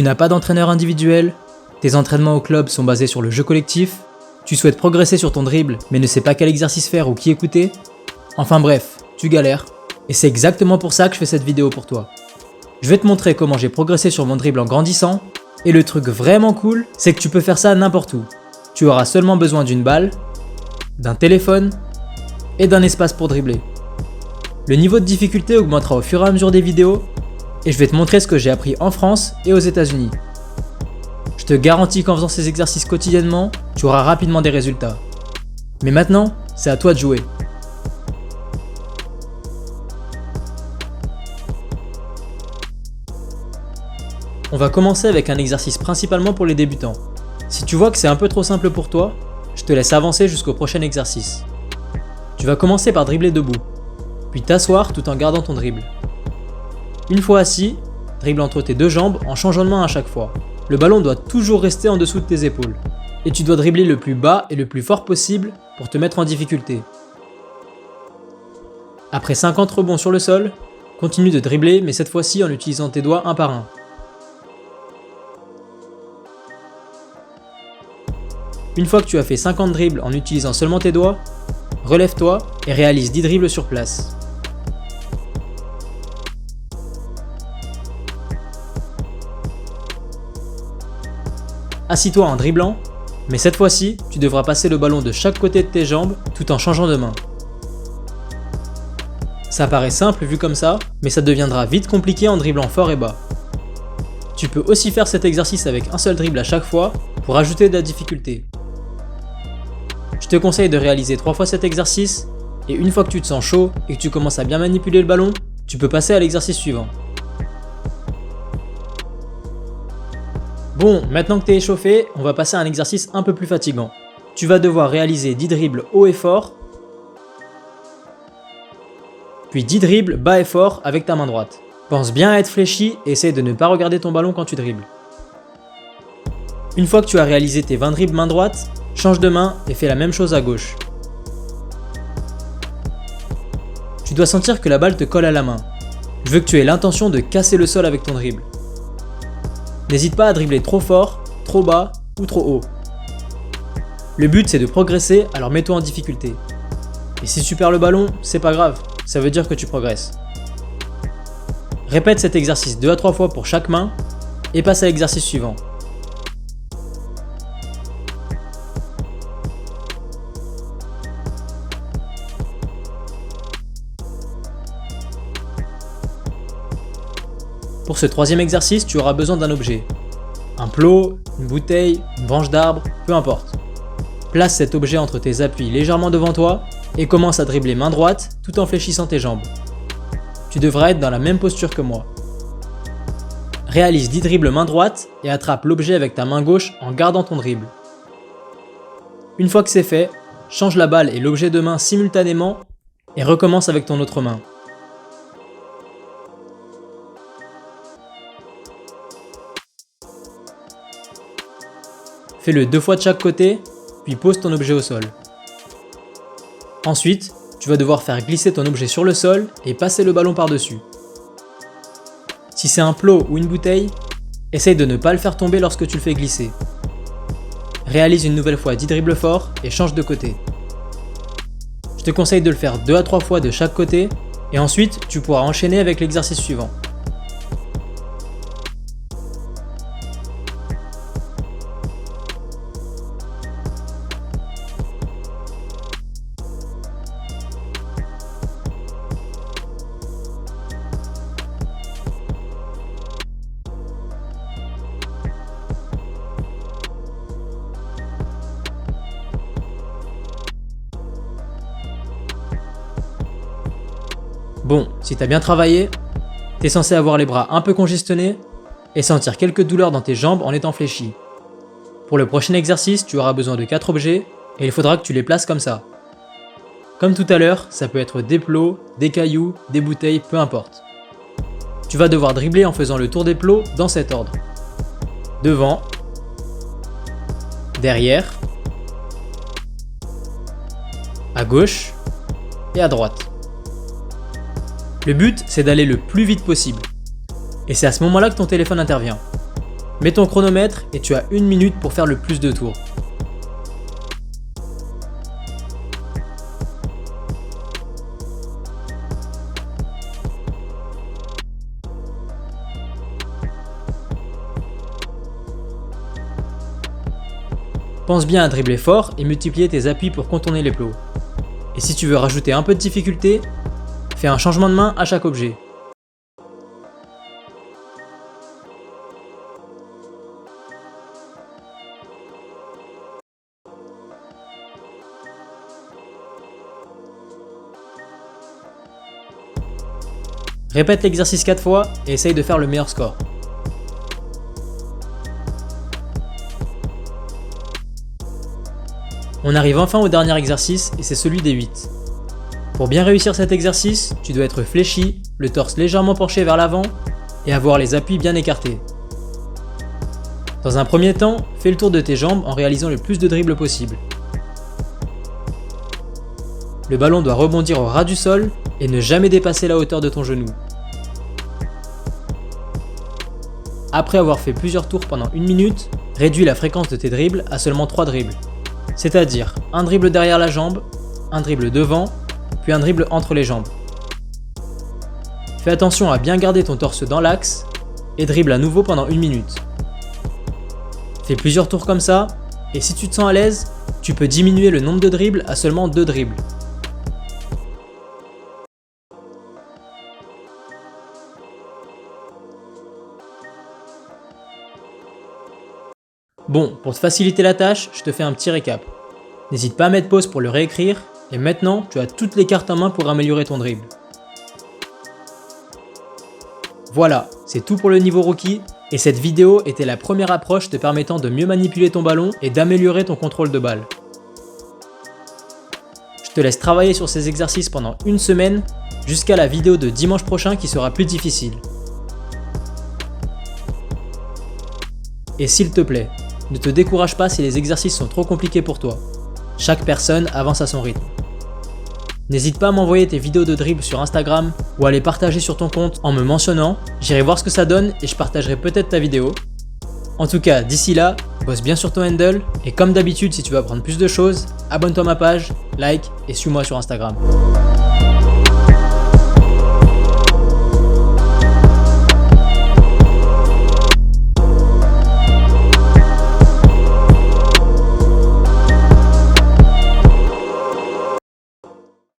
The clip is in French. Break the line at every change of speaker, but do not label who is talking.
Tu n'as pas d'entraîneur individuel, tes entraînements au club sont basés sur le jeu collectif, tu souhaites progresser sur ton dribble mais ne sais pas quel exercice faire ou qui écouter. Enfin bref, tu galères, et c'est exactement pour ça que je fais cette vidéo pour toi. Je vais te montrer comment j'ai progressé sur mon dribble en grandissant, et le truc vraiment cool, c'est que tu peux faire ça n'importe où. Tu auras seulement besoin d'une balle, d'un téléphone et d'un espace pour dribbler. Le niveau de difficulté augmentera au fur et à mesure des vidéos, et je vais te montrer ce que j'ai appris en France et aux États-Unis. Je te garantis qu'en faisant ces exercices quotidiennement, tu auras rapidement des résultats. Mais maintenant, c'est à toi de jouer. On va commencer avec un exercice principalement pour les débutants. Si tu vois que c'est un peu trop simple pour toi, je te laisse avancer jusqu'au prochain exercice. Tu vas commencer par dribbler debout, puis t'asseoir tout en gardant ton dribble. Une fois assis, dribble entre tes deux jambes en changeant de main à chaque fois. Le ballon doit toujours rester en dessous de tes épaules. Et tu dois dribbler le plus bas et le plus fort possible pour te mettre en difficulté. Après 50 rebonds sur le sol, continue de dribbler mais cette fois-ci en utilisant tes doigts un par un. Une fois que tu as fait 50 dribbles en utilisant seulement tes doigts, relève-toi et réalise 10 dribbles sur place. Assis-toi en dribblant, mais cette fois-ci, tu devras passer le ballon de chaque côté de tes jambes tout en changeant de main. Ça paraît simple vu comme ça, mais ça deviendra vite compliqué en dribblant fort et bas. Tu peux aussi faire cet exercice avec un seul dribble à chaque fois pour ajouter de la difficulté. Je te conseille de réaliser 3 fois cet exercice, et une fois que tu te sens chaud et que tu commences à bien manipuler le ballon, tu peux passer à l'exercice suivant. Bon, maintenant que tu es échauffé, on va passer à un exercice un peu plus fatigant. Tu vas devoir réaliser 10 dribbles haut et fort, puis 10 dribbles bas et fort avec ta main droite. Pense bien à être fléchi et essaye de ne pas regarder ton ballon quand tu dribbles. Une fois que tu as réalisé tes 20 dribbles main droite, change de main et fais la même chose à gauche. Tu dois sentir que la balle te colle à la main. Je veux que tu aies l'intention de casser le sol avec ton dribble. N'hésite pas à dribbler trop fort, trop bas ou trop haut. Le but c'est de progresser, alors mets-toi en difficulté. Et si tu perds le ballon, c'est pas grave, ça veut dire que tu progresses. Répète cet exercice 2 à 3 fois pour chaque main et passe à l'exercice suivant. Pour ce troisième exercice, tu auras besoin d'un objet. Un plot, une bouteille, une branche d'arbre, peu importe. Place cet objet entre tes appuis légèrement devant toi et commence à dribbler main droite tout en fléchissant tes jambes. Tu devras être dans la même posture que moi. Réalise 10 dribbles main droite et attrape l'objet avec ta main gauche en gardant ton dribble. Une fois que c'est fait, change la balle et l'objet de main simultanément et recommence avec ton autre main. Fais-le 2 fois de chaque côté, puis pose ton objet au sol. Ensuite, tu vas devoir faire glisser ton objet sur le sol et passer le ballon par-dessus. Si c'est un plot ou une bouteille, essaye de ne pas le faire tomber lorsque tu le fais glisser. Réalise une nouvelle fois 10 dribbles forts et change de côté. Je te conseille de le faire 2 à 3 fois de chaque côté et ensuite tu pourras enchaîner avec l'exercice suivant. Bon, si t'as bien travaillé, t'es censé avoir les bras un peu congestionnés et sentir quelques douleurs dans tes jambes en étant fléchi. Pour le prochain exercice, tu auras besoin de 4 objets et il faudra que tu les places comme ça. Comme tout à l'heure, ça peut être des plots, des cailloux, des bouteilles, peu importe. Tu vas devoir dribbler en faisant le tour des plots dans cet ordre. Devant, derrière, à gauche et à droite. Le but, c'est d'aller le plus vite possible. Et c'est à ce moment-là que ton téléphone intervient. Mets ton chronomètre et tu as 1 minute pour faire le plus de tours. Pense bien à dribbler fort et multiplier tes appuis pour contourner les plots. Et si tu veux rajouter un peu de difficulté, fais un changement de main à chaque objet. Répète l'exercice 4 fois et essaye de faire le meilleur score. On arrive enfin au dernier exercice et c'est celui des 8. Pour bien réussir cet exercice, tu dois être fléchi, le torse légèrement penché vers l'avant et avoir les appuis bien écartés. Dans un premier temps, fais le tour de tes jambes en réalisant le plus de dribbles possible. Le ballon doit rebondir au ras du sol et ne jamais dépasser la hauteur de ton genou. Après avoir fait plusieurs tours pendant 1 minute, réduis la fréquence de tes dribbles à seulement 3 dribbles. C'est-à-dire un dribble derrière la jambe, un dribble devant, puis un dribble entre les jambes. Fais attention à bien garder ton torse dans l'axe et dribble à nouveau pendant 1 minute. Fais plusieurs tours comme ça, et si tu te sens à l'aise, tu peux diminuer le nombre de dribbles à seulement 2 dribbles. Bon, pour te faciliter la tâche, je te fais un petit récap. N'hésite pas à mettre pause pour le réécrire, et maintenant tu as toutes les cartes en main pour améliorer ton dribble. Voilà, c'est tout pour le niveau rookie, et cette vidéo était la première approche te permettant de mieux manipuler ton ballon et d'améliorer ton contrôle de balle. Je te laisse travailler sur ces exercices pendant 1 semaine, jusqu'à la vidéo de dimanche prochain qui sera plus difficile. Et s'il te plaît, ne te décourage pas si les exercices sont trop compliqués pour toi. Chaque personne avance à son rythme. N'hésite pas à m'envoyer tes vidéos de dribble sur Instagram ou à les partager sur ton compte en me mentionnant, j'irai voir ce que ça donne et je partagerai peut-être ta vidéo. En tout cas, d'ici là, bosse bien sur ton handle et comme d'habitude si tu veux apprendre plus de choses, abonne-toi à ma page, like et suis-moi sur Instagram.